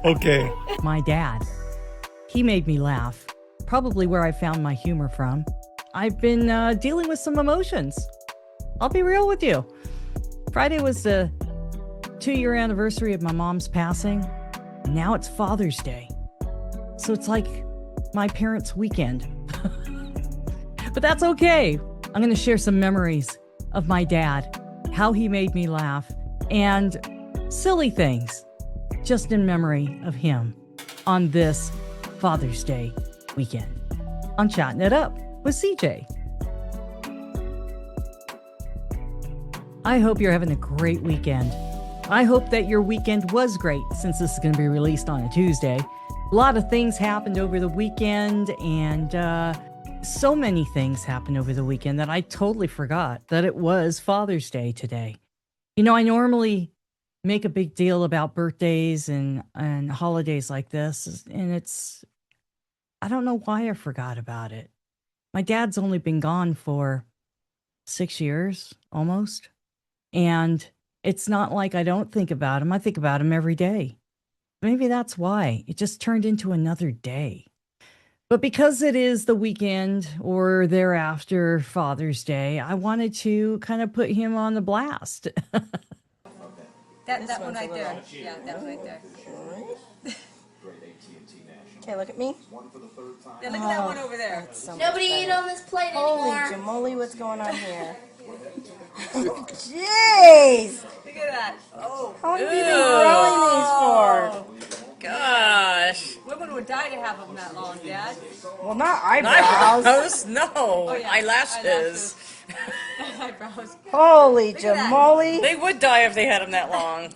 Okay. My dad, he made me laugh. Probably where I found my humor from. I've been dealing with some emotions. I'll be real with you. Friday was the 2-year anniversary of my mom's passing. And now it's Father's Day. So it's like my parents' weekend. But that's okay. I'm going to share some memories of my dad, how he made me laugh, and silly things just in memory of him on this Father's Day weekend. I'm chatting it up with CJ. I hope you're having a great weekend. I hope that your weekend was great since this is going to be released on a Tuesday. A lot of things happened over the weekend, and so many things happened over the weekend that I totally forgot that it was Father's Day today. You know, I normally make a big deal about birthdays and holidays like this, and I don't know why I forgot about it. My dad's only been gone for 6 years, almost. And it's not like I don't think about him. I think about him every day. Maybe that's why. It just turned into another day. But because it is the weekend or thereafter Father's Day, I wanted to kind of put him on the blast. That one right there. Yeah, that one right there. Okay, look at me. Yeah, look at that one over there. So Nobody eat on this plate Holy anymore. jamoly, what's going on here? Jeez! Look at that. Oh, How long have you been growing these for? Gosh. women would die to have them that long, Dad. Well, not eyebrows. Eyebrows? No. Oh, yeah. Eyelashes. Eyebrows. Holy at that. jamoly. They would die if they had them that long.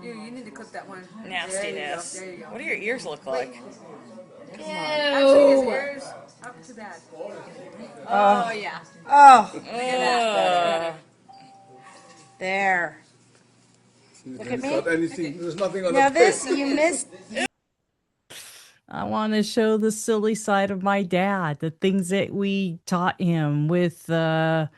You need to clip that one. Nastiness. There you go. What do your ears look like? Actually, his ears up to that. Oh, yeah. Oh, Ugh. there. Look at me. There's nothing on Now the this, you missed. I want to show the silly side of my dad, the things that we taught him with new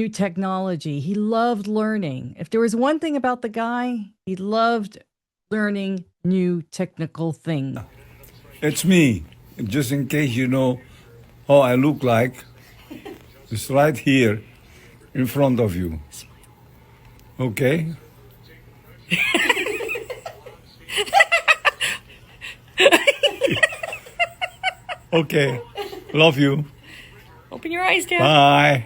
technology. He loved learning. If there was one thing about the guy, he loved learning new technical things. It's me. Just in case you know how I look like, it's right here in front of you. Okay? Okay. Love you. Open your eyes, Dad. Bye.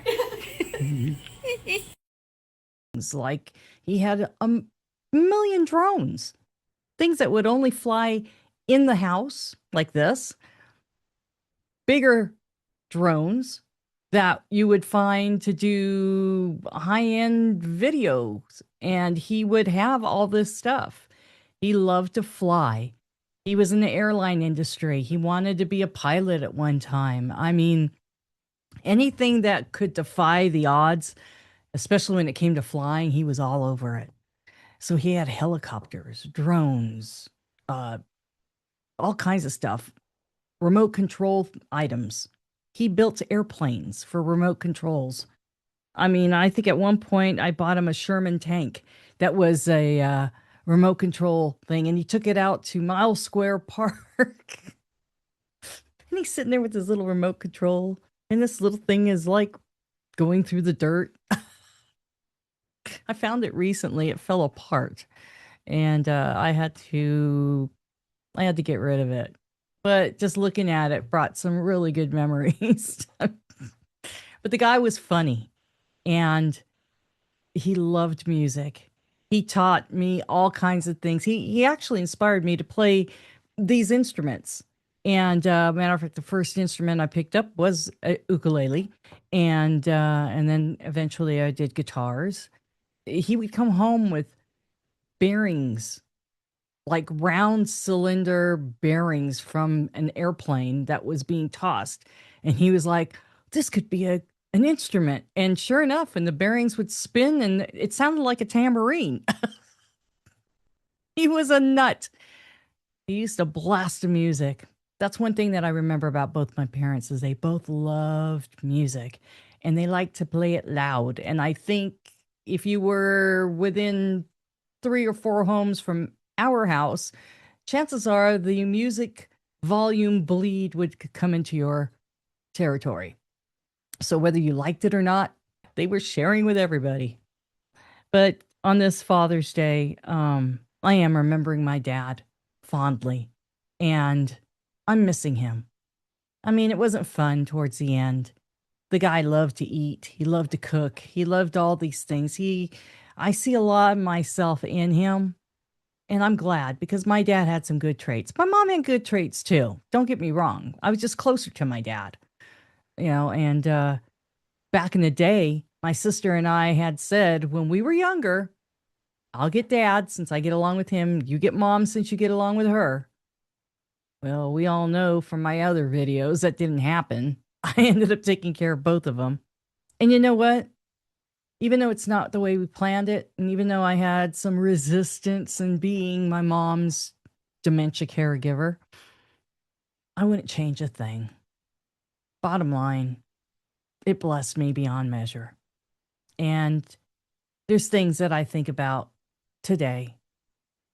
It's like he had a million drones, things that would only fly in the house like this, bigger drones that you would find to do high-end videos, and he would have all this stuff. He loved to fly. He was in the airline industry. He wanted to be a pilot at one time. I mean, anything that could defy the odds, especially when it came to flying, he was all over it. So he had helicopters, drones, all kinds of stuff, remote control items. He built airplanes for remote controls. I mean, I think at one point I bought him a Sherman tank that was a remote control thing, and he took it out to Mile Square Park. And he's sitting there with his little remote control, and this little thing is like going through the dirt. I found it recently. It fell apart, and I had to get rid of it. But just looking at it brought some really good memories. But the guy was funny, and he loved music. He taught me all kinds of things. He actually inspired me to play these instruments. And matter of fact, the first instrument I picked up was a ukulele, and then eventually I did guitars. He would come home with bearings, like round cylinder bearings from an airplane that was being tossed, and he was like, "This could be an instrument." And sure enough, and the bearings would spin, and it sounded like a tambourine. He was a nut. He used to blast the music. That's one thing that I remember about both my parents is they both loved music, and they liked to play it loud. And I think if you were within 3 or 4 homes from our house, chances are the music volume bleed would come into your territory. So whether you liked it or not, they were sharing with everybody. But on this Father's Day, I am remembering my dad fondly, and I'm missing him. I mean, it wasn't fun towards the end. The guy loved to eat. He loved to cook. He loved all these things. I see a lot of myself in him, and I'm glad because my dad had some good traits. My mom had good traits too. Don't get me wrong. I was just closer to my dad, and back in the day, my sister and I had said when we were younger, I'll get dad since I get along with him. You get mom since you get along with her. Well, we all know from my other videos that didn't happen. I ended up taking care of both of them. And you know what? Even though it's not the way we planned it, and even though I had some resistance in being my mom's dementia caregiver, I wouldn't change a thing. Bottom line, it blessed me beyond measure. And there's things that I think about today,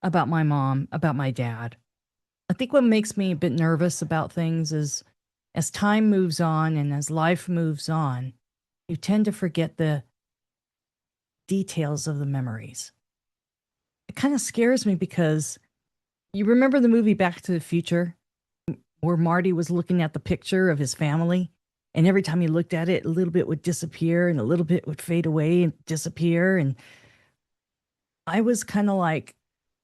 about my mom, about my dad. I think what makes me a bit nervous about things is as time moves on and as life moves on, you tend to forget the details of the memories. It kind of scares me because you remember the movie Back to the Future where Marty was looking at the picture of his family, and every time he looked at it, a little bit would disappear and a little bit would fade away and disappear. And I was kind of like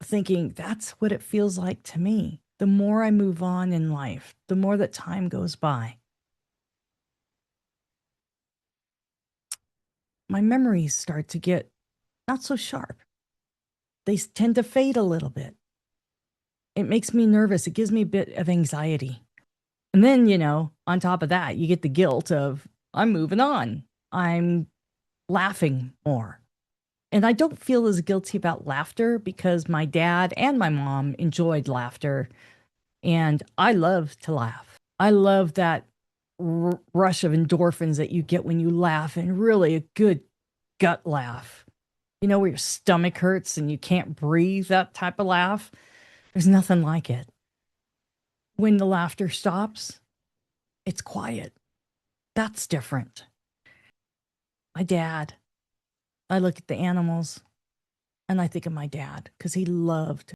thinking, that's what it feels like to me. The more I move on in life, the more that time goes by, my memories start to get not so sharp. They tend to fade a little bit. It makes me nervous. It gives me a bit of anxiety. And then, on top of that, you get the guilt of I'm moving on. I'm laughing more. And I don't feel as guilty about laughter because my dad and my mom enjoyed laughter. And I love to laugh. I love that rush of endorphins that you get when you laugh, and really a good gut laugh. Where your stomach hurts and you can't breathe, that type of laugh. There's nothing like it. When the laughter stops, it's quiet. That's different. My dad, I look at the animals and I think of my dad because he loved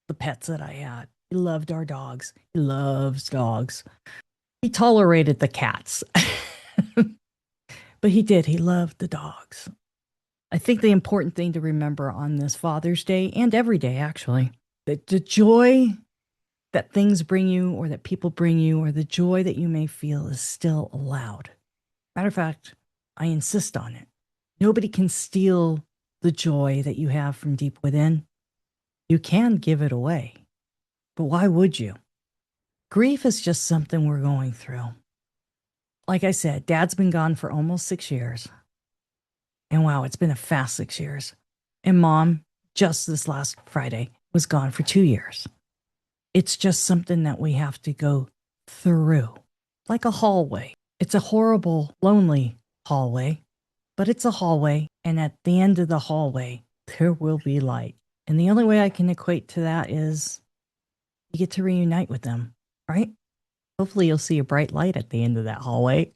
the pets that I had. He loved our dogs. He loves dogs. He tolerated the cats. But he did. He loved the dogs. I think the important thing to remember on this Father's Day, and every day actually, that the joy that things bring you or that people bring you or the joy that you may feel is still allowed. Matter of fact, I insist on it. Nobody can steal the joy that you have from deep within. You can give it away, but why would you? Grief is just something we're going through. Like I said, Dad's been gone for almost 6 years. And wow, it's been a fast 6 years. And Mom, just this last Friday, was gone for 2 years. It's just something that we have to go through, like a hallway. It's a horrible, lonely hallway, but it's a hallway. And at the end of the hallway, there will be light. And the only way I can equate to that is you get to reunite with them, right? Hopefully you'll see a bright light at the end of that hallway.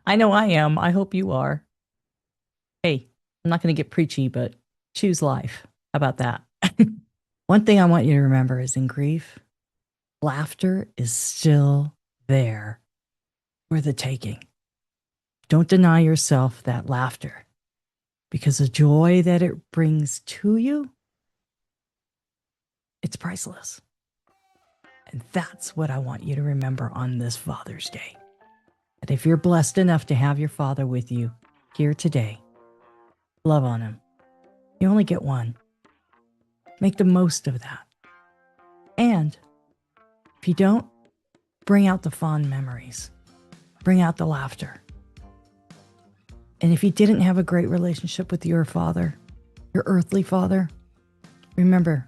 I know I am. I hope you are. Hey, I'm not going to get preachy, but choose life. How about that? One thing I want you to remember is in grief, laughter is still there for the taking. Don't deny yourself that laughter because the joy that it brings to you, it's priceless. And that's what I want you to remember on this Father's Day. That if you're blessed enough to have your father with you here today, love on him. You only get one. Make the most of that. And if you don't, bring out the fond memories. Bring out the laughter. And if you didn't have a great relationship with your father, your earthly father, remember,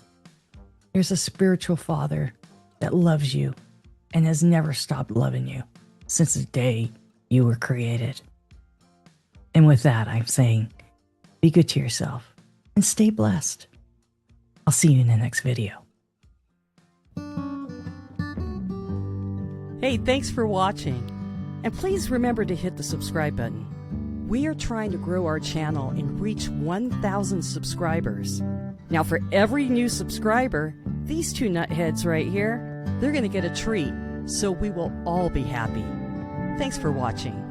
there's a spiritual father that loves you and has never stopped loving you since the day you were created. And with that, I'm saying, be good to yourself and stay blessed. I'll see you in the next video. Hey, thanks for watching. And please remember to hit the subscribe button. We are trying to grow our channel and reach 1,000 subscribers. Now, for every new subscriber, these two nutheads right here, they're going to get a treat, so we will all be happy. Thanks for watching.